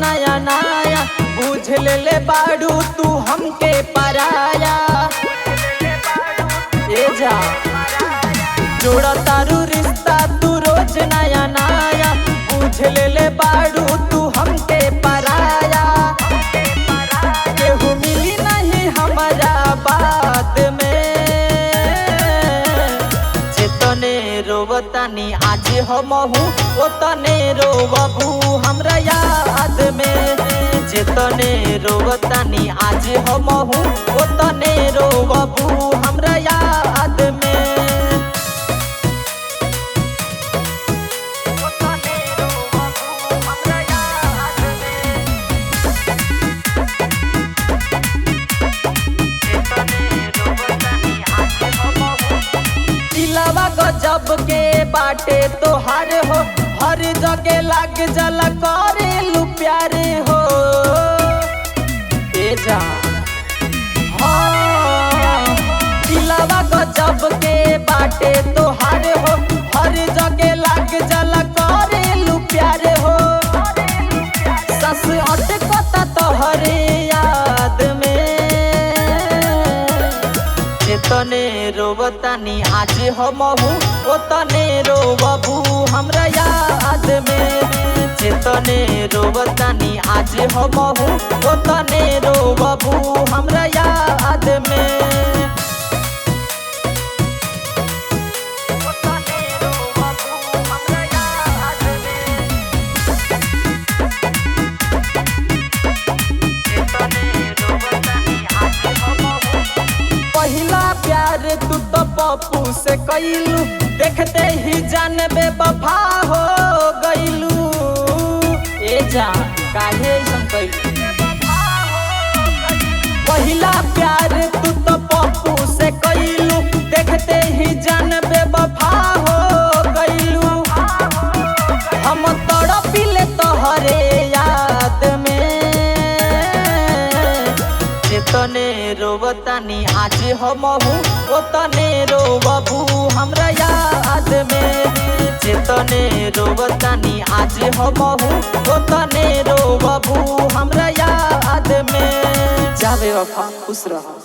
नया नया बुझ ले बाड़ू तू हमके पराया। ए जा जोड़ा तारू रिश्ता तू रोज नया नया बुझ ले बाड़ू तू हमके पराया। केहू मिली नहीं हमारा बात में जितने रोवतानी आज हमहू ओतने रोवबू हमरा याद में। जितने रोवतानी आज हमहू ओतने रोवबू हमरा याद में। गजब के बाटे तोहार हो हर जगह लाग जल करेलू प्यारे हो। ए जा दिलवा गजब के बाटे तोहार हो हर जगह लाग जल करेलू प्यारे हो। सस अटकता तोहरे याद में जितने रोवतानी आज हमहू ओतने रोवबू हमरा याद में। जितने रोवतानी आज हमहू ओतने रोवबू हमरा याद में। पहिला प्यार तू तो पप्पू से कइलू देखते ही जान बेवफा हो गइलू। ए जा काहे ऐसन कइलू। पहिला प्यार तू तो पप्पू से कइलू देखते ही जान बेवफा हो गइलू। हम तड़पिले तोहरे याद में जितने रोवतानी आज हमहू ओतने रोवबू हमरा याद में। जितने रोवतानी आज हमहू ओतने रोवबू हमरा याद में। जा बेवफा खुश रह।